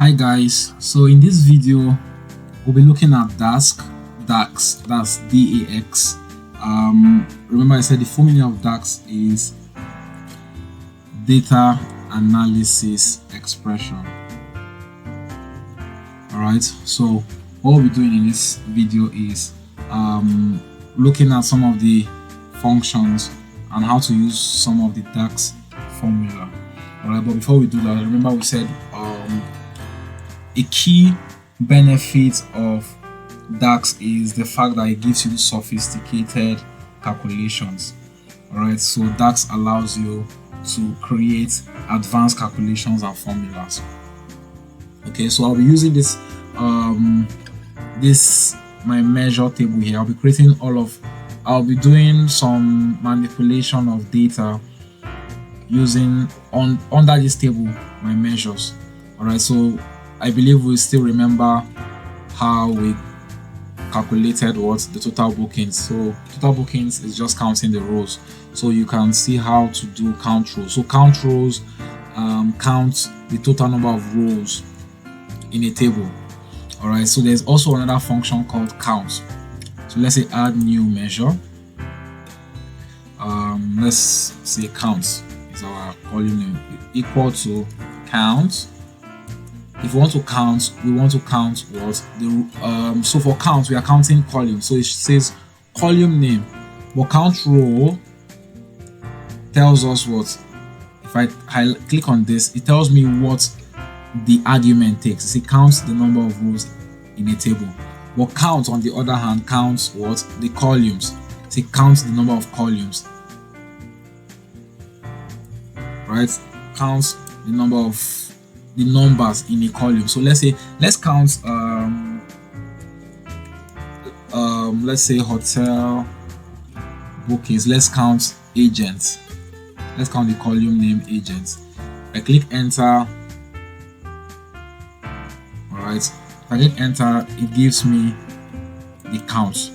Hi guys, so in this video we'll be looking at DAX, that's DAX. Remember I said the full meaning of DAX is data analysis expression. Alright, so what we'll be doing in this video is looking at some of the functions and how to use some of the DAX formula. Alright, but before we do that, remember we said a key benefit of DAX is the fact that it gives you sophisticated calculations. Alright, so DAX allows you to create advanced calculations and formulas. Okay, so I'll be using this my measure table here. I'll be doing some manipulation of data using under this table my measures. Alright, so I believe we still remember how we calculated the total bookings. So total bookings is just counting the rows, so you can see how to do count rows. So count rows count the total number of rows in a table. All right, so there's also another function called count. So let's say add new measure. Let's say count is our column name, equal to count. If we want to count, we want to count what the so for count we are counting columns, so it says column name, but count row tells us what. If I click on this, it tells me what the argument takes. It counts the number of rows in a table. But count, on the other hand, counts what? The columns. So it counts the number of columns, right? Counts the number of the numbers in a column. So let's count let's say hotel bookings. Let's count agents. Let's count the column name agents. I click enter. All right, if I click enter, it gives me the count.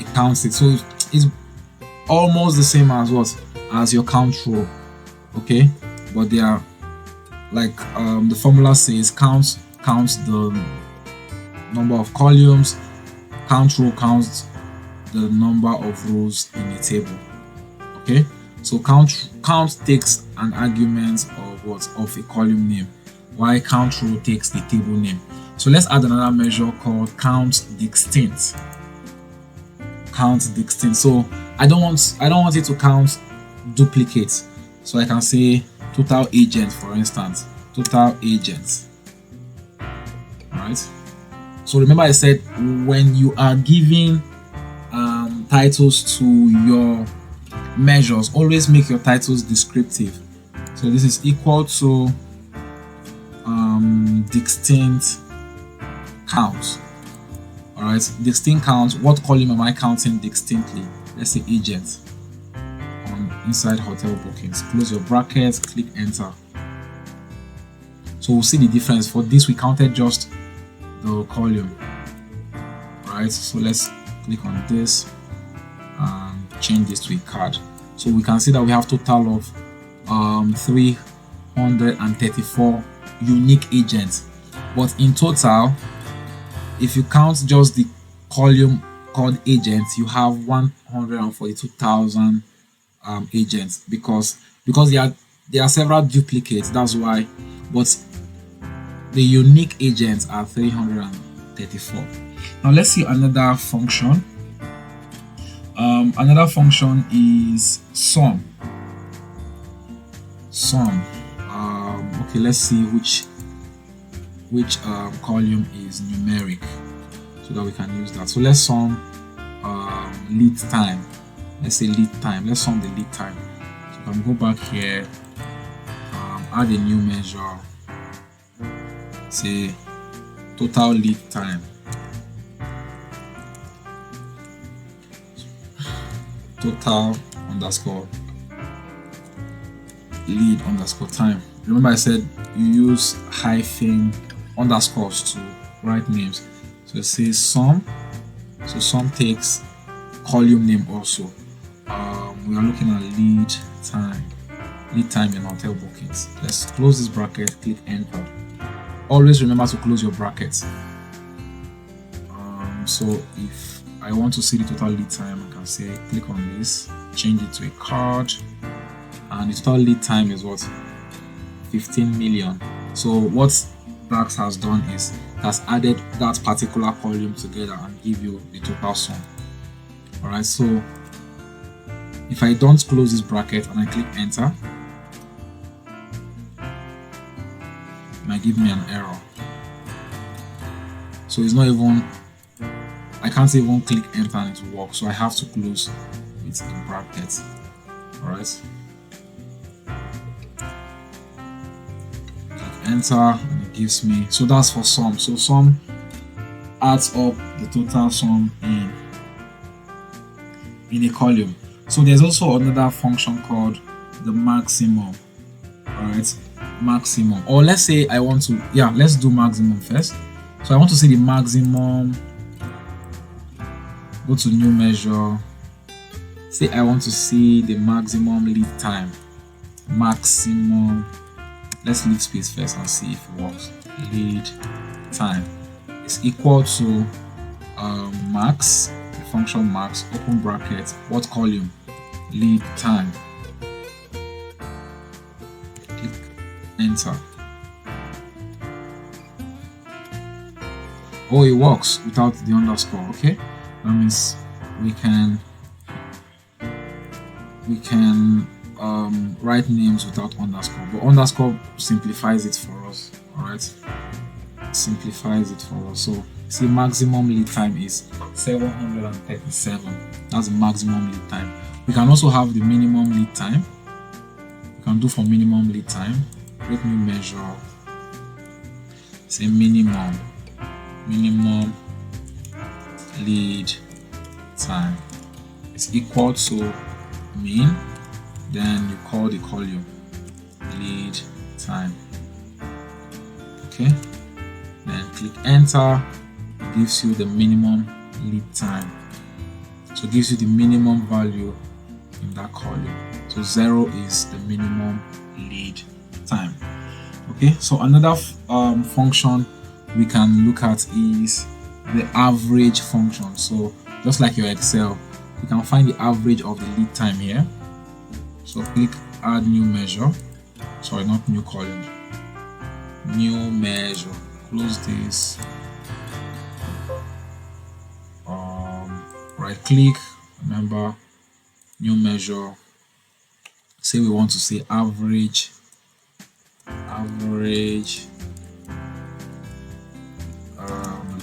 It counts it, so it's almost the same as what, as your count row. Okay, but they are like the formula says counts the number of columns, count row counts the number of rows in a table. Okay, so count takes an argument of what, of a column name, while count row takes the table name. So let's add another measure called count distinct. Count distinct. So I don't want it to count duplicates. So I can say total agents, for instance, total agents. Alright. So remember I said when you are giving titles to your measures, always make your titles descriptive. So this is equal to distinct count. Alright, distinct count. What column am I counting distinctly? Let's say agent. Inside hotel bookings, close your brackets, click enter. So we'll see the difference. For this we counted just the column, right? So let's click on this and change this to a card. So we can see that we have total of 334 unique agents, but in total, if you count just the column called agents, you have 142,000 agents, because there are several duplicates, that's why, but the unique agents are 334. Now let's see another function. Another function is sum. Okay, let's see which column is numeric so that we can use that. So let's sum lead time. Let's say lead time. Let's sum the lead time. So I can go back here, add a new measure, say total lead time. Total underscore lead underscore time. Remember I said you use hyphen underscores to write names. So it says sum. So sum takes column name also. We are looking at lead time. lead time in hotel bookings. Let's close this bracket, click enter. Always remember to close your brackets. So if I want to see the total lead time, I can say click on this, change it to a card, and the total lead time is what? 15 million. So what DAX has done is it has added that particular column together and give you the total sum. Alright, so if I don't close this bracket and I click enter, it might give me an error. So it's not even, I can't even click enter and it will work, so I have to close with the bracket. Alright, click enter and it gives me, so that's for sum. So sum adds up the total sum in a column. So there's also another function called the maximum. Alright, maximum, or let's say I want to, let's do maximum first. So I want to see the maximum. Go to new measure, say I want to see the maximum lead time. Maximum, let's leave space first and see if it works. Lead time is equal to max, the function max, open bracket, what column? Lead time. Click enter. Oh, it works without the underscore. Okay, that means we can write names without underscore, but underscore simplifies it for us. All right, simplifies it for us. So see, maximum lead time is 737. That's the maximum lead time. We can also have the minimum lead time. We can do for minimum lead time, create new measure, say minimum lead time is equal to mean, then you call the column lead time. Okay, then click enter. It gives you the minimum lead time, so it gives you the minimum value in that column. So 0 is the minimum lead time. Okay, so another function we can look at is the average function. So just like your Excel, you can find the average of the lead time here. So click add new measure, sorry, not new column, new measure, close this, right click, remember, new measure, say we want to say average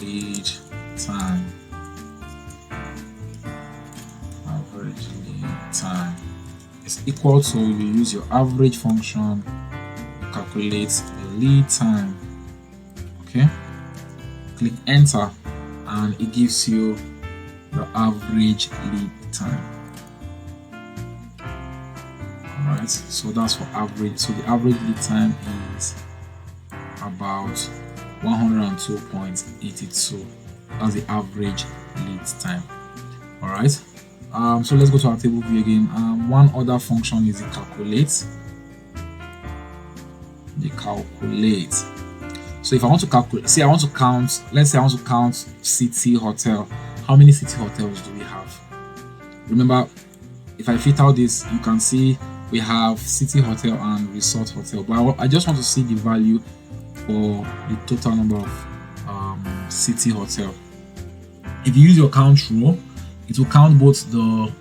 lead time, average lead time is equal to, you use your average function to calculate the lead time. Okay, click enter and it gives you the average lead time. Alright, so that's for average. So the average lead time is about 102.82. That's the average lead time. Alright, so let's go to our table view again. One other function is the calculate. So if I want to calculate, say I want to count, let's say I want to count city hotel. How many city hotels do we have? Remember, if I fit out this, you can see we have city hotel and resort hotel, but I just want to see the value for the total number of city hotel. If you use your count row, it will count both the,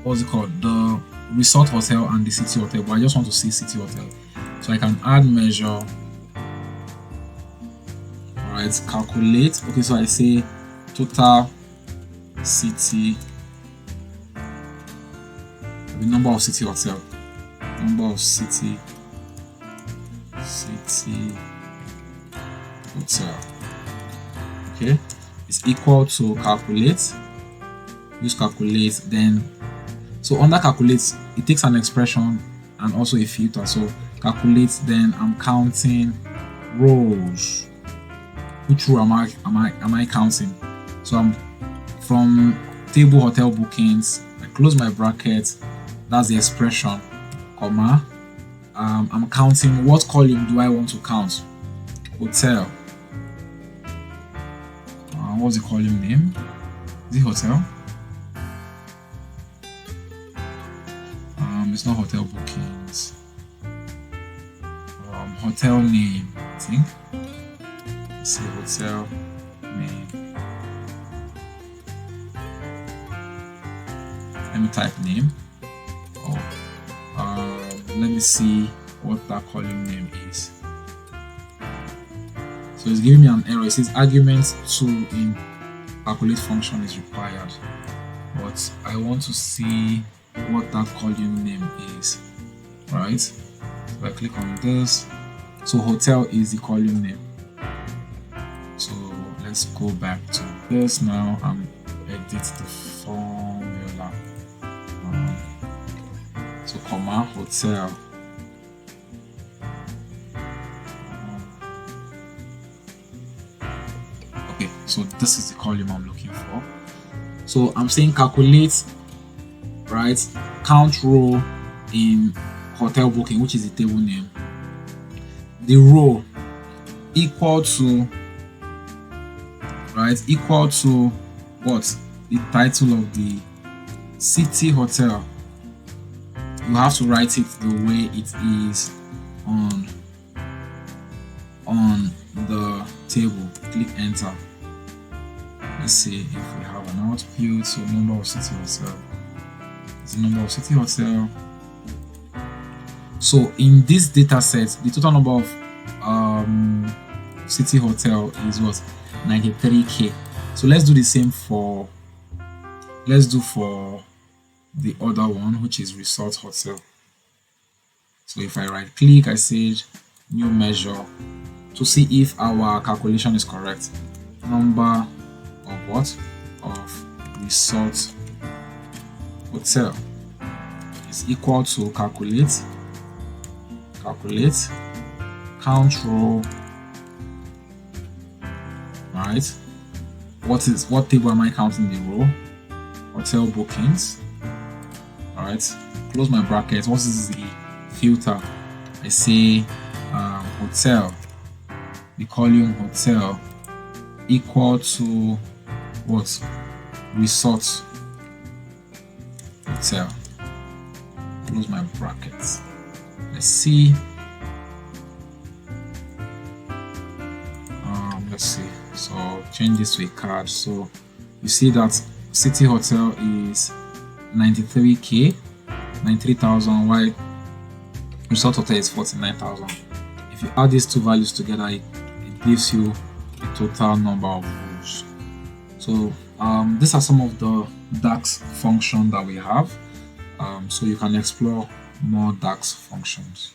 what's it called, the resort hotel and the city hotel, but I just want to see city hotel, so I can add measure. Alright, calculate. Okay, so I say total city, the number of city hotel, city hotel. Okay, is equal to calculate. Use calculate, then so under calculate it takes an expression and also a filter. So calculate, then I'm counting rows. Which row am I counting? So I'm from table hotel bookings. I close my bracket. That's the expression, comma. I'm counting. What column do I want to count? Hotel. What's the column name? Is it hotel? It's not hotel bookings. Hotel name, I think. Let's see, hotel name. Let me type name. Let me see what that column name is. So it's giving me an error. It says argument 2 in calculate function is required, but I want to see what that column name is, right? So I click on this. So hotel is the column name. So let's go back to this now and edit the formula. So comma hotel. Okay, so this is the column I'm looking for. So I'm saying calculate, right? Count row in hotel booking, which is the table name. The row equal to, right? Equal to what? The title of the city hotel. You have to write it the way it is on the table. Click enter. Let's see if we have an output. So number of city hotel. It's the number of city hotel. So in this data set, the total number of city hotel is what? 93k. So let's do the same for the other one, which is resort hotel. So if I right click, I say new measure to see if our calculation is correct. Number of what? Of resort hotel is equal to calculate count row, right? What table am I counting? The row hotel bookings. All right, close my bracket. What is the filter? I say hotel, the column hotel equal to what? Resort hotel. Close my brackets. Let's see. Let's see. So change this to a card. So you see that city hotel is 93k, 93,000, while resort hotel is 49,000. If you add these two values together, it gives you the total number of rows. So these are some of the DAX functions that we have. So you can explore more DAX functions.